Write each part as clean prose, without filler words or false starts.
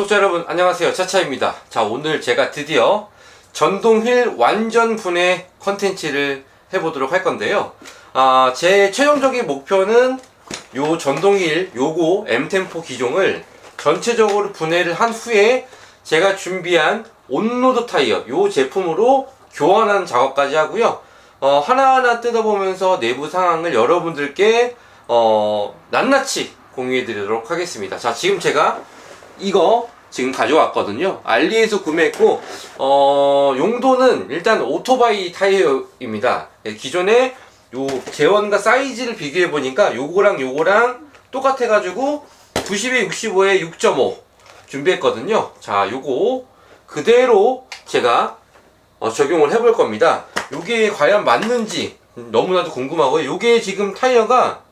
구독자 여러분 안녕하세요, 차차입니다. 자, 오늘 제가 드디어 전동휠 완전 분해 컨텐츠를 해보도록 할 건데요. 제 최종적인 목표는 요 전동휠 요거 M템포 기종을 전체적으로 분해를 한 후에 제가 준비한 온로드 타이어 요 제품으로 교환하는 작업까지 하고요. 하나하나 뜯어보면서 내부 상황을 여러분들께 낱낱이 공유해 드리도록 하겠습니다. 자, 지금 제가 이거 지금 가져왔거든요. 알리에서 구매했고, 용도는 일단 오토바이 타이어입니다. 기존에 요 제원과 사이즈를 비교해 보니까 요거랑 요거랑 똑같아가지고 90에 65에 6.5 준비했거든요. 자, 요거 그대로 제가 적용을 해볼 겁니다. 요게 과연 맞는지 너무나도 궁금하고요. 요게 지금 타이어가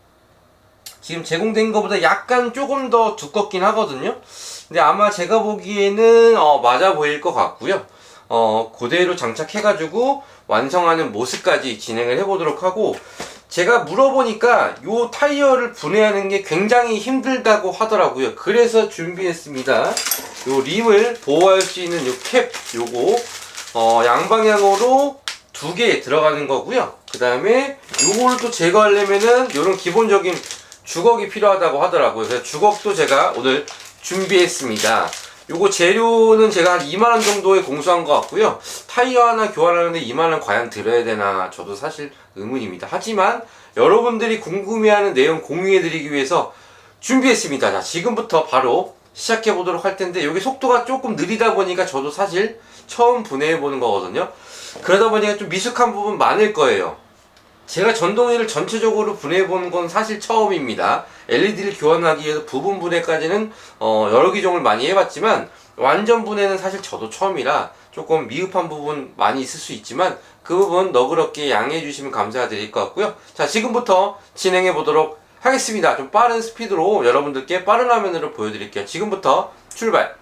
지금 제공된 것보다 약간 조금 더 두껍긴 하거든요. 근데 아마 제가 보기에는 맞아 보일 것 같고요. 그대로 장착해가지고 완성하는 모습까지 진행을 해보도록 하고, 제가 물어보니까 요 타이어를 분해하는 게 굉장히 힘들다고 하더라고요. 그래서 준비했습니다. 요 림을 보호할 수 있는 요 캡 요거 양방향으로 2개 들어가는 거고요. 그 다음에 요걸 또 제거하려면은 요런 기본적인 주걱이 필요하다고 하더라고요. 그래서 주걱도 제가 오늘 준비했습니다. 요거 재료는 제가 한 2만원 정도에 공수한 것 같고요. 타이어 하나 교환하는데 2만원 과연 들어야 되나 저도 사실 의문입니다. 하지만 여러분들이 궁금해하는 내용 공유해드리기 위해서 준비했습니다. 자, 지금부터 바로 시작해 보도록 할 텐데, 여기 속도가 조금 느리다 보니까 저도 사실 처음 분해해 보는 거거든요. 그러다 보니까 좀 미숙한 부분 많을 거예요. 제가 전동휠을 전체적으로 분해해보는 건 사실 처음입니다. LED를 교환하기 위해서 부분 분해까지는 여러 기종을 많이 해봤지만, 완전 분해는 사실 저도 처음이라 조금 미흡한 부분 많이 있을 수 있지만 그 부분 너그럽게 양해해 주시면 감사드릴 것 같고요. 자, 지금부터 진행해 보도록 하겠습니다. 좀 빠른 스피드로 여러분들께 빠른 화면으로 보여드릴게요. 지금부터 출발!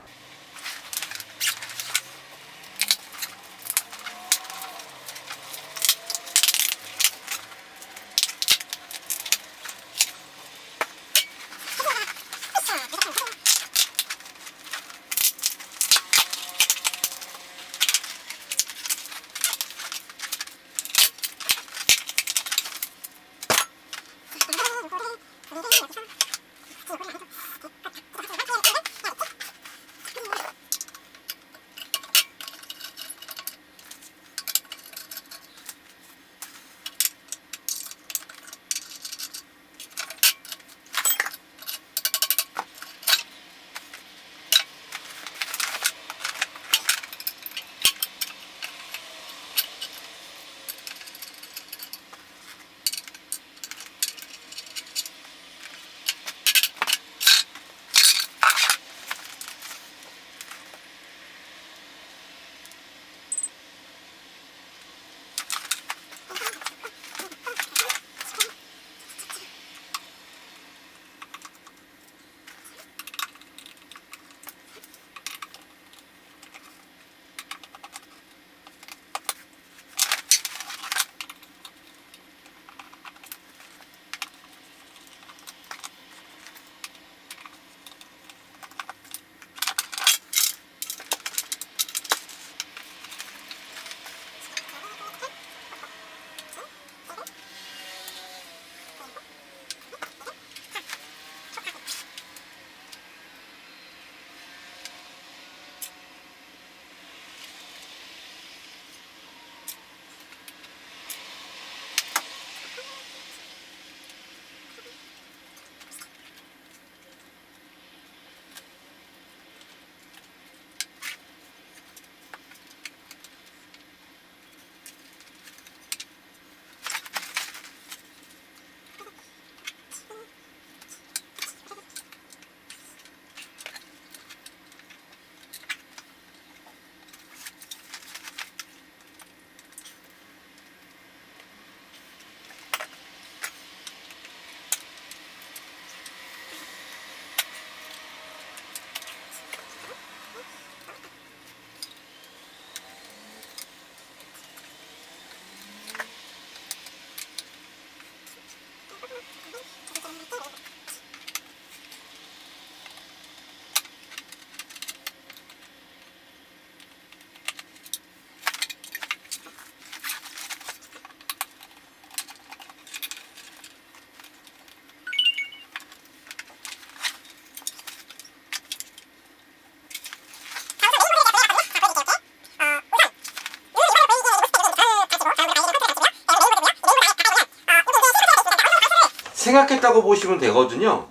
생각했다고 보시면 되거든요.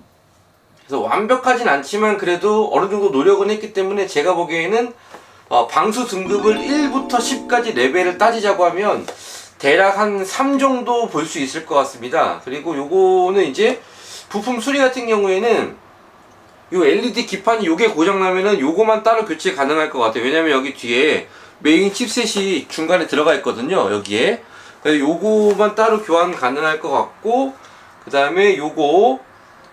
그래서 완벽하진 않지만 그래도 어느 정도 노력은 했기 때문에 제가 보기에는 방수 등급을 1부터 10까지 레벨을 따지자고 하면 대략 한 3 정도 볼 수 있을 것 같습니다. 그리고 요거는 이제 부품 수리 같은 경우에는 요 LED 기판이 요게 고장나면은 요거만 따로 교체 가능할 것 같아요. 왜냐면 여기 뒤에 메인 칩셋이 중간에 들어가 있거든요. 여기에. 그래서 요거만 따로 교환 가능할 것 같고, 그 다음에 요거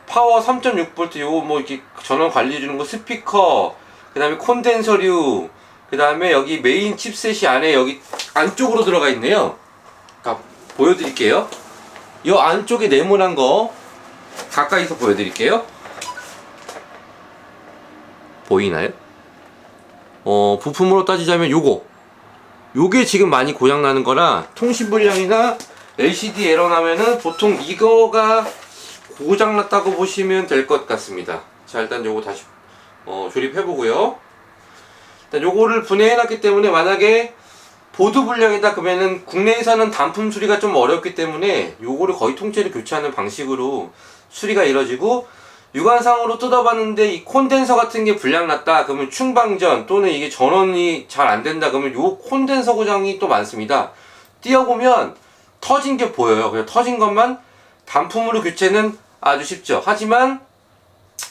파워 3.6V 요거 뭐 이렇게 전원 관리해주는 거 스피커, 그 다음에 콘덴서류, 그 다음에 여기 메인 칩셋이 안에 여기 안쪽으로 들어가 있네요. 보여드릴게요. 이 안쪽에 네모난 거 가까이서 보여드릴게요. 보이나요? 부품으로 따지자면 요게 지금 많이 고장나는 거라 통신 불량이나 LCD 에러 나면은 보통 이거가 고장났다고 보시면 될 것 같습니다. 자, 일단 요거 다시 조립해 보고요. 일단 요거를 분해해 놨기 때문에 만약에 보드 불량이다 그러면은 국내에서는 단품 수리가 좀 어렵기 때문에 요거를 거의 통째로 교체하는 방식으로 수리가 이루어지고, 육안상으로 뜯어봤는데 이 콘덴서 같은 게 불량 났다 그러면 충방전 또는 이게 전원이 잘 안 된다 그러면 요 콘덴서 고장이 또 많습니다. 띄어보면 터진 게 보여요. 그냥 터진 것만 단품으로 교체는 아주 쉽죠. 하지만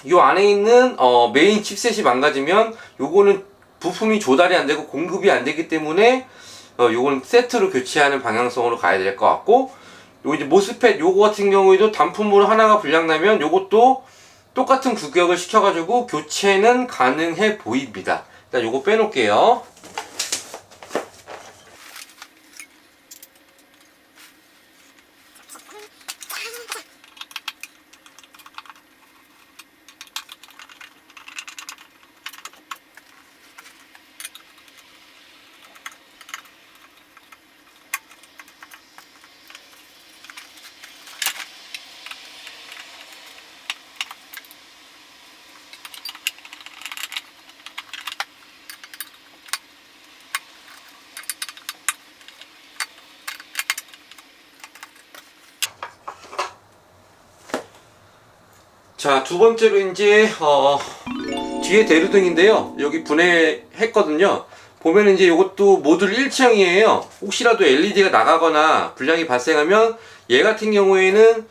요 안에 있는 메인 칩셋이 망가지면 요거는 부품이 조달이 안 되고 공급이 안 되기 때문에 요거는 세트로 교체하는 방향성으로 가야 될 것 같고, 요 이제 모스펫 요거 같은 경우에도 단품으로 하나가 불량 나면 요것도 똑같은 규격을 시켜가지고 교체는 가능해 보입니다. 일단 요거 빼놓을게요. 자, 두 번째로 이제 뒤에 대류등인데요. 여기 분해했거든요. 보면 이제 이것도 모듈 일체형이에요. 혹시라도 LED가 나가거나 불량이 발생하면 얘 같은 경우에는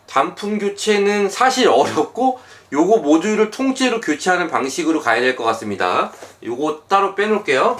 단품 교체는 사실 어렵고 요거 모듈을 통째로 교체하는 방식으로 가야 될 것 같습니다. 요거 따로 빼놓을게요.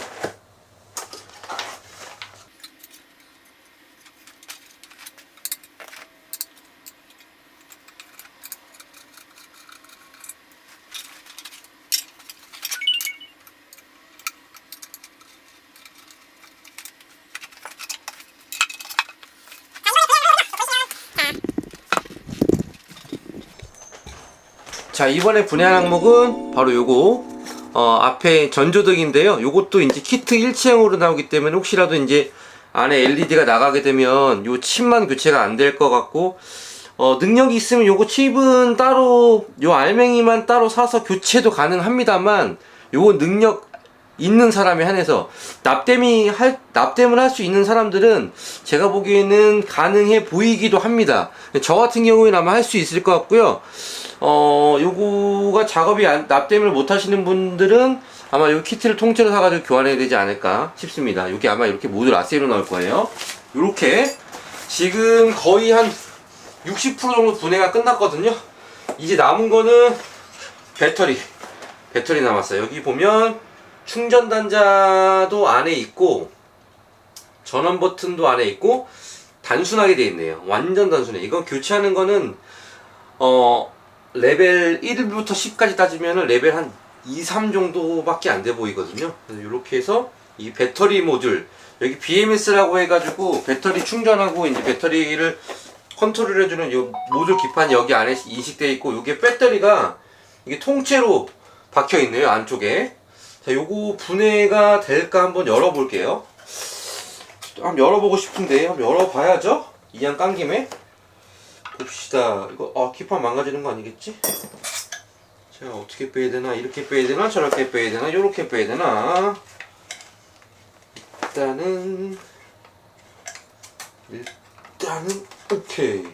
자, 이번에 분해한 항목은 바로 요거 앞에 전조등인데요. 요것도 이제 키트 일체형으로 나오기 때문에 혹시라도 이제 안에 LED가 나가게 되면 요 칩만 교체가 안 될 것 같고, 능력이 있으면 요거 칩은 따로 요 알맹이만 따로 사서 교체도 가능합니다만, 요거 능력 있는 사람에 한해서 납땜을 할 수 있는 사람들은 제가 보기에는 가능해 보이기도 합니다. 저 같은 경우에는 아마 할 수 있을 것 같고요. 요거가 작업이 납땜을 못 하시는 분들은 아마 요 키트를 통째로 사가지고 교환해야 되지 않을까 싶습니다. 요게 아마 이렇게 모듈 아세이로 나올 거예요. 요렇게 지금 거의 한 60% 정도 분해가 끝났거든요. 이제 남은 거는 배터리 남았어요. 여기 보면 충전 단자도 안에 있고 전원 버튼도 안에 있고 단순하게 되어 있네요. 완전 단순해. 이건 교체하는 거는 레벨 1부터 10까지 따지면 레벨 한 2, 3 정도밖에 안 돼 보이거든요. 그래서 이렇게 해서 이 배터리 모듈, 여기 BMS라고 해가지고 배터리 충전하고 이제 배터리를 컨트롤 해주는 이 모듈 기판이 여기 안에 인식되어 있고, 이게 배터리가 이게 통째로 박혀 있네요, 안쪽에. 자, 요거 분해가 될까 한번 열어볼게요. 한번 열어보고 싶은데 한번 열어봐야죠. 이양 깐 김에 봅시다. 이거 기판 망가지는 거 아니겠지? 제가 어떻게 빼야 되나? 이렇게 빼야 되나? 저렇게 빼야 되나? 요렇게 빼야 되나? 일단은 오케이.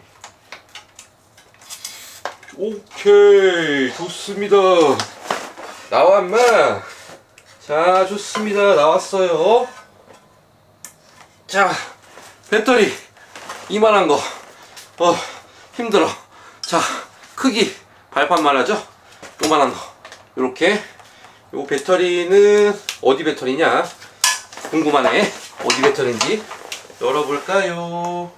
오케이, 좋습니다. 나와 인마. 자, 좋습니다. 나왔어요. 자, 배터리 이만한 거. 힘들어. 자, 크기 발판만 하죠. 요만한 거. 요렇게. 요 배터리는 어디 배터리냐 궁금하네. 어디 배터리인지 열어볼까요?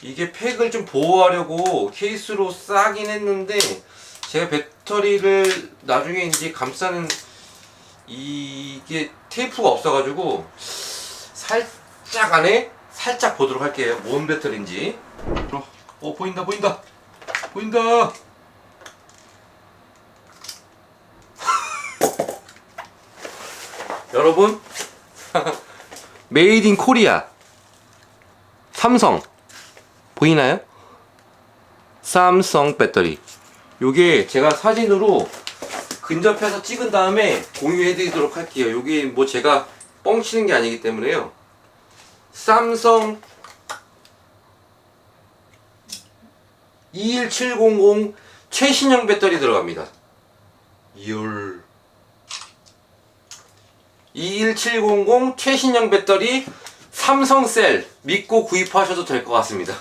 이게 팩을 좀 보호하려고 케이스로 싸긴 했는데, 제가 배터리를 나중에 이제 감싸는 이게 테이프가 없어가지고 살짝 안에 살짝 보도록 할게요. 뭔 배터리인지. 보인다 보인다 보인다. 여러분, 메이드 인 코리아 삼성 보이나요? 삼성 배터리. 요게 제가 사진으로 근접해서 찍은 다음에 공유해 드리도록 할게요. 요게 뭐 제가 뻥치는 게 아니기 때문에요. 삼성 21700 최신형 배터리 들어갑니다. 21700 최신형 배터리 삼성셀 믿고 구입하셔도 될 것 같습니다.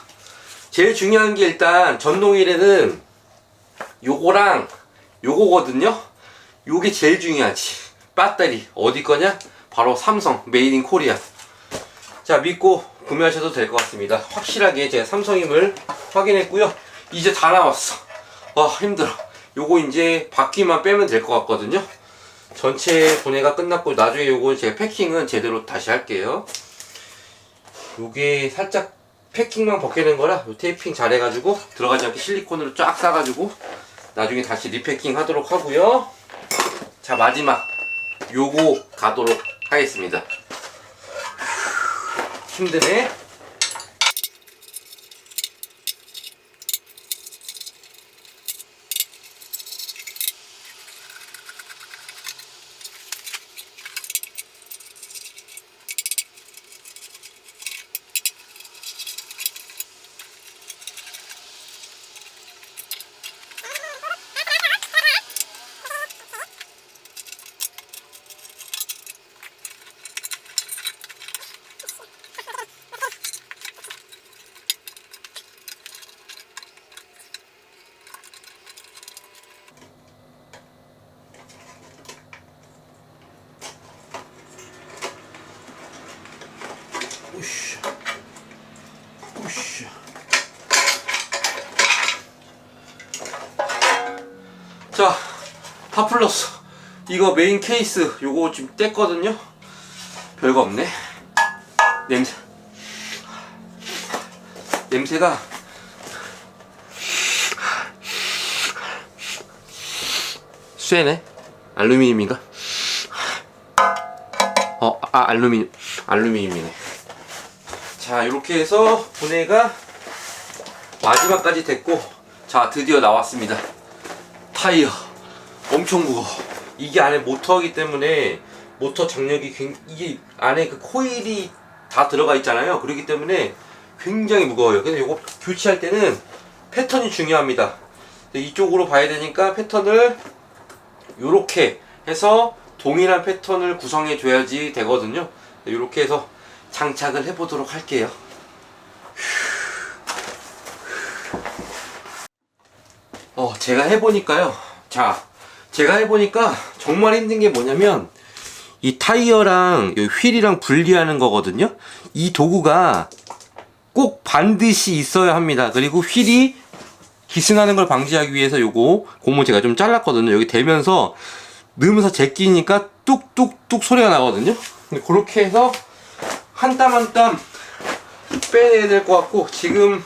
제일 중요한 게 일단 전동일에는 요거랑 요거거든요. 요게 제일 중요하지. 배터리 어디 거냐? 바로 삼성 메이드 인 코리아. 자, 믿고 구매하셔도 될 것 같습니다. 확실하게 제가 삼성임을 확인했고요. 이제 다 나왔어. 힘들어. 요거 이제 바퀴만 빼면 될 것 같거든요. 전체 분해가 끝났고 나중에 요거 제가 패킹은 제대로 다시 할게요. 요게 살짝 패킹만 벗겨낸 거라 요 테이핑 잘 해가지고 들어가지 않게 실리콘으로 쫙 싸가지고 나중에 다시 리패킹 하도록 하고요. 자, 마지막 요거 가도록 하겠습니다. 힘드네. 우씨. 자, 다 풀렸어. 이거 메인 케이스 요거 지금 뗐거든요. 별거 없네. 냄새가 쇠네. 알루미늄인가? 알루미늄이네. 자, 이렇게 해서 분해가 마지막까지 됐고, 자, 드디어 나왔습니다. 타이어 엄청 무거워. 이게 안에 모터이기 때문에 모터 장력이 이게 안에 그 코일이 다 들어가 있잖아요. 그렇기 때문에 굉장히 무거워요. 그래서 이거 교체할 때는 패턴이 중요합니다. 이쪽으로 봐야 되니까 패턴을 이렇게 해서 동일한 패턴을 구성해 줘야지 되거든요. 이렇게 해서 장착을 해 보도록 할게요. 제가 해보니까요. 자, 제가 해보니까 정말 힘든 게 뭐냐면 이 타이어랑 이 휠이랑 분리하는 거거든요. 이 도구가 꼭 반드시 있어야 합니다. 그리고 휠이 기승하는 걸 방지하기 위해서 요거 고무 제가 좀 잘랐거든요. 여기 대면서 넣으면서 제끼니까 뚝뚝뚝 소리가 나거든요. 근데 그렇게 해서 한 땀 한 땀 빼내야 될 것 같고, 지금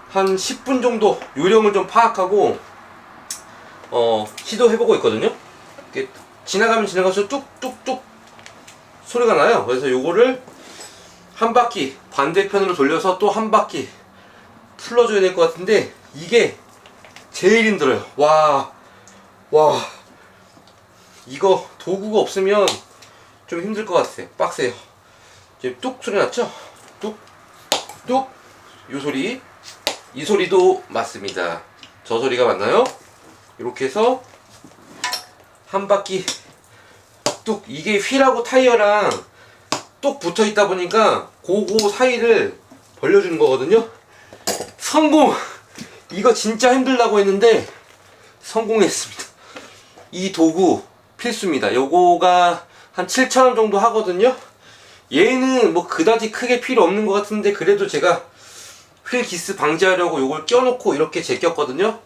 한 10분 정도 요령을 좀 파악하고 시도해보고 있거든요. 이렇게 지나가면 지나갈수록 뚝뚝뚝 소리가 나요. 그래서 요거를 한 바퀴 반대편으로 돌려서 또 한 바퀴 풀러줘야 될 것 같은데, 이게 제일 힘들어요. 와, 이거 도구가 없으면 좀 힘들 것 같아요. 빡세요. 지금 뚝 소리 났죠? 뚝 요 소리, 이 소리도 맞습니다. 저 소리가 맞나요? 이렇게 해서 한 바퀴 뚝, 이게 휠하고 타이어랑 뚝 붙어 있다 보니까 그거 사이를 벌려주는 거거든요. 성공! 이거 진짜 힘들다고 했는데 성공했습니다. 이 도구 필수입니다. 요거가 한 7,000원 정도 하거든요. 얘는 뭐 그다지 크게 필요 없는 것 같은데 그래도 제가 휠 기스 방지하려고 요걸 껴놓고 이렇게 제꼈거든요.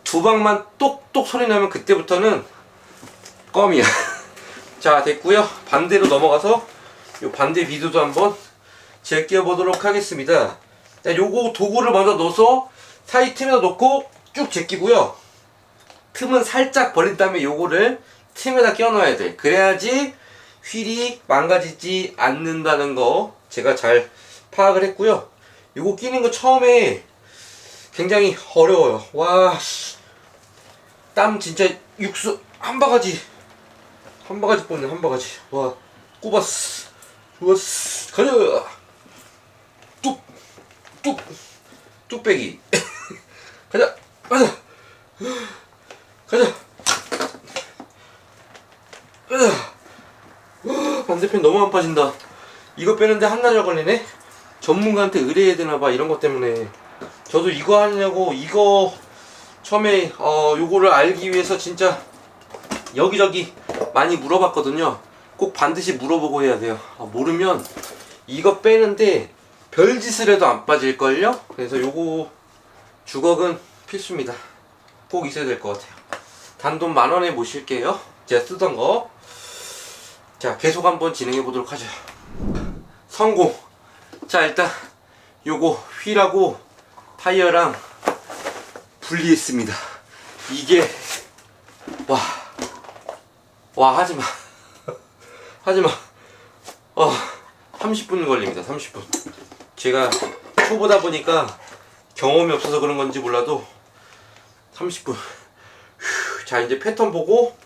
두 방만 똑똑 소리 나면 그때부터는 껌이야. 자, 됐고요. 반대로 넘어가서 요 반대 비드도 한번 제껴 보도록 하겠습니다. 자, 요거 도구를 먼저 넣어서 사이 틈에다 놓고 쭉 제끼고요. 틈은 살짝 벌린 다음에 요거를 틈에다 껴 넣어야 돼. 그래야지 휠이 망가지지 않는다는 거 제가 잘 파악을 했고요. 요거 끼는 거 처음에 굉장히 어려워요. 와, 땀 진짜 육수 한 바가지 뽑네. 한 바가지. 와, 꼽았어. 좋았어. 가자. 뚝배기. 가자. 가자. 반대편 너무 안 빠진다. 이거 빼는데 한나절 걸리네. 전문가한테 의뢰해야 되나봐. 이런 것 때문에. 저도 이거 하냐고, 이거 처음에 요거를 알기 위해서 진짜 여기저기 많이 물어봤거든요. 꼭 반드시 물어보고 해야 돼요. 모르면 이거 빼는데 별짓을 해도 안 빠질걸요? 그래서 요거 주걱은 필수입니다. 꼭 있어야 될 것 같아요. 단돈 10,000원에 모실게요. 제가 쓰던 거. 자, 계속 한번 진행해 보도록 하죠. 성공! 자, 일단 요거 휠하고 타이어랑 분리했습니다. 이게 하지마. 하지마. 30분 걸립니다. 30분. 제가 초보다 보니까 경험이 없어서 그런 건지 몰라도 30분. 자, 이제 패턴 보고,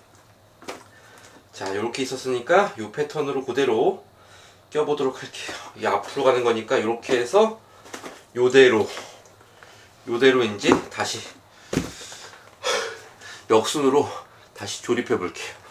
자, 요렇게 있었으니까 요 패턴으로 그대로 껴보도록 할게요. 이 앞으로 가는 거니까 요렇게 해서 요대로 이제 다시 역순으로 다시 조립해 볼게요.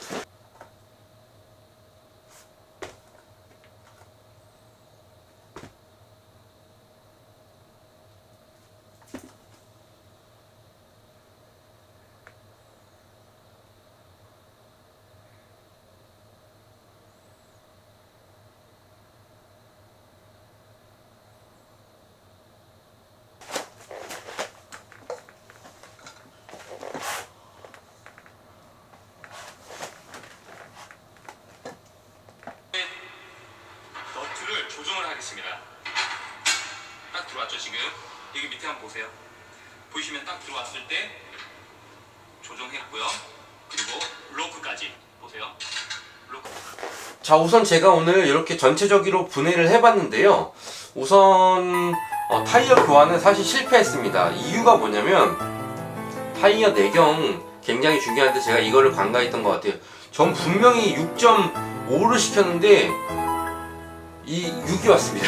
너트를 조정을 하겠습니다. 딱 들어왔죠 지금? 여기 밑에 한번 보세요. 보시면 딱 들어왔을 때 조정했고요. 그리고 로크까지 보세요. 로크. 자, 우선 제가 오늘 이렇게 전체적으로 분해를 해봤는데요. 우선 타이어 교환은 사실 실패했습니다. 이유가 뭐냐면 타이어 내경 굉장히 중요한데 제가 이거를 간과했던 것 같아요. 전 분명히 6.5를 시켰는데 이 6이 왔습니다.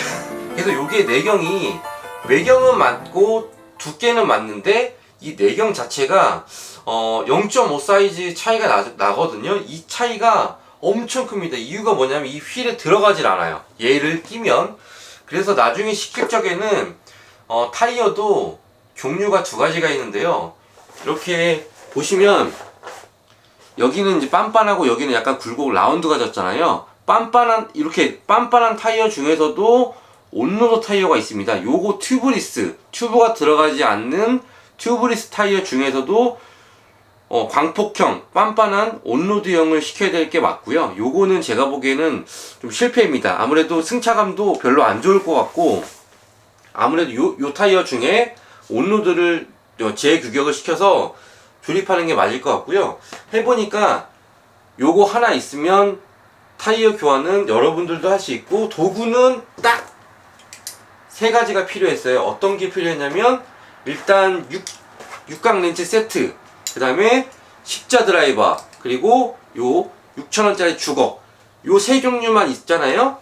그래서 요게 내경이 외경은 맞고 두께는 맞는데 이 내경 자체가 0.5 사이즈 차이가 나거든요. 이 차이가 엄청 큽니다. 이유가 뭐냐면 이 휠에 들어가질 않아요. 얘를 끼면. 그래서 나중에 시킬 적에는 타이어도 종류가 두 가지가 있는데요. 이렇게 보시면 여기는 이제 빤빤하고 여기는 약간 굴곡 라운드가 졌잖아요. 이렇게 빤빤한 타이어 중에서도 온로드 타이어가 있습니다. 요거 튜브가 들어가지 않는 튜브리스 타이어 중에서도 광폭형 빤빤한 온로드형을 시켜야 될 게 맞고요. 요거는 제가 보기에는 좀 실패입니다. 아무래도 승차감도 별로 안 좋을 것 같고, 아무래도 요 타이어 중에 온로드를 재규격을 시켜서 조립하는 게 맞을 것 같고요. 해보니까 요거 하나 있으면 타이어 교환은 여러분들도 할 수 있고, 도구는 딱 세 가지가 필요했어요. 어떤 게 필요했냐면 일단 육각 렌치 세트, 그 다음에 십자 드라이버, 그리고 요 6,000원짜리 주걱, 요 세 종류만 있잖아요.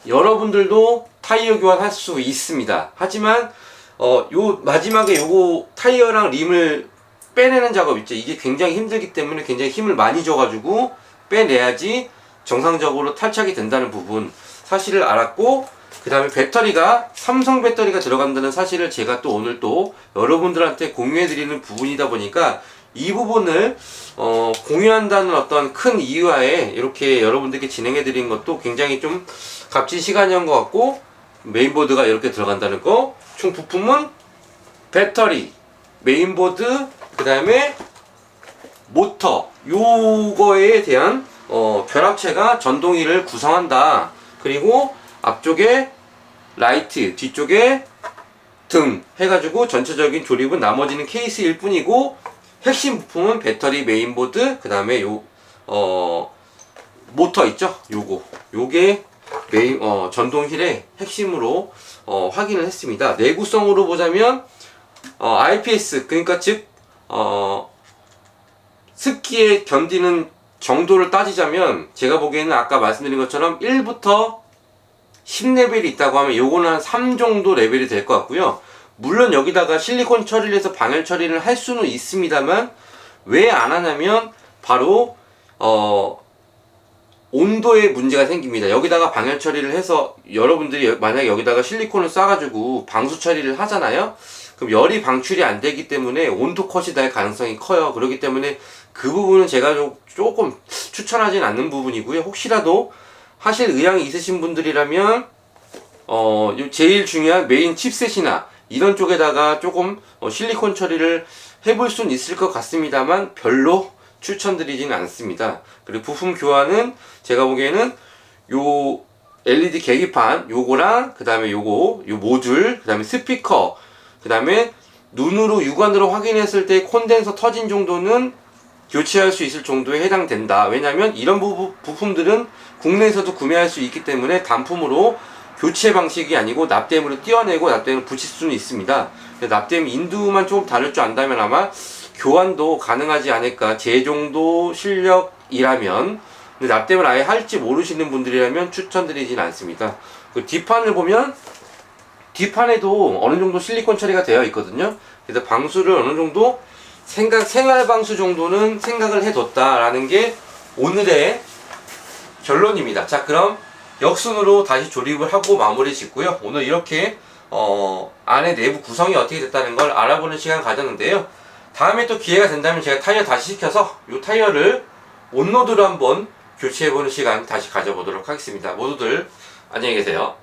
여러분들도 타이어 교환할 수 있습니다. 하지만 요 마지막에 요거 타이어랑 림을 빼내는 작업 있죠. 이게 굉장히 힘들기 때문에 굉장히 힘을 많이 줘가지고 빼내야지 정상적으로 탈착이 된다는 부분 사실을 알았고, 그 다음에 배터리가 삼성 배터리가 들어간다는 사실을 제가 또 오늘 또 여러분들한테 공유해드리는 부분이다 보니까 이 부분을 공유한다는 어떤 큰 이유하에 이렇게 여러분들께 진행해드리는 것도 굉장히 좀 값진 시간이었던 것 같고, 메인보드가 이렇게 들어간다는 거, 총 부품은 배터리, 메인보드, 그 다음에 모터, 요거에 대한 결합체가 전동휠을 구성한다. 그리고 앞쪽에 라이트, 뒤쪽에 등 해가지고 전체적인 조립은 나머지는 케이스일 뿐이고, 핵심 부품은 배터리, 메인보드, 그 다음에 모터 있죠? 요게 전동휠의 핵심으로 확인을 했습니다. 내구성으로 보자면 IPS, 그러니까 즉 습기에 견디는 정도를 따지자면 제가 보기에는 아까 말씀드린 것처럼 1부터 10레벨이 있다고 하면 요거는 한 3 정도 레벨이 될 것 같고요. 물론 여기다가 실리콘 처리를 해서 방열 처리를 할 수는 있습니다만 왜 안 하냐면 바로 온도에 문제가 생깁니다. 여기다가 방열 처리를 해서 여러분들이 만약에 여기다가 실리콘을 쏴가지고 방수 처리를 하잖아요. 그럼 열이 방출이 안 되기 때문에 온도 컷이 날 가능성이 커요. 그렇기 때문에 그 부분은 제가 조금 추천하진 않는 부분이고요. 혹시라도 하실 의향이 있으신 분들이라면 제일 중요한 메인 칩셋이나 이런 쪽에다가 조금 실리콘 처리를 해볼 수는 있을 것 같습니다만 별로 추천드리지는 않습니다. 그리고 부품 교환은 제가 보기에는 요 LED 계기판 요거랑 그 다음에 요 모듈, 그 다음에 스피커, 그 다음에 눈으로 육안으로 확인했을 때 콘덴서 터진 정도는 교체할 수 있을 정도에 해당된다. 왜냐면 이런 부품들은 국내에서도 구매할 수 있기 때문에 단품으로 교체 방식이 아니고 납땜으로 띄어내고 납땜을 붙일 수는 있습니다. 납땜 인두만 조금 다를 줄 안다면 아마 교환도 가능하지 않을까. 제 정도 실력이라면. 근데 납땜을 아예 할지 모르시는 분들이라면 추천드리진 않습니다. 그 뒷판을 보면 뒷판에도 어느 정도 실리콘 처리가 되어 있거든요. 그래서 방수를 어느 정도 생활 방수 정도는 생각을 해뒀다라는 게 오늘의 결론입니다. 자, 그럼 역순으로 다시 조립을 하고 마무리 짓고요. 오늘 이렇게 안에 내부 구성이 어떻게 됐다는 걸 알아보는 시간 가졌는데요. 다음에 또 기회가 된다면 제가 타이어 다시 시켜서 이 타이어를 온로드로 한번 교체해보는 시간 다시 가져보도록 하겠습니다. 모두들 안녕히 계세요.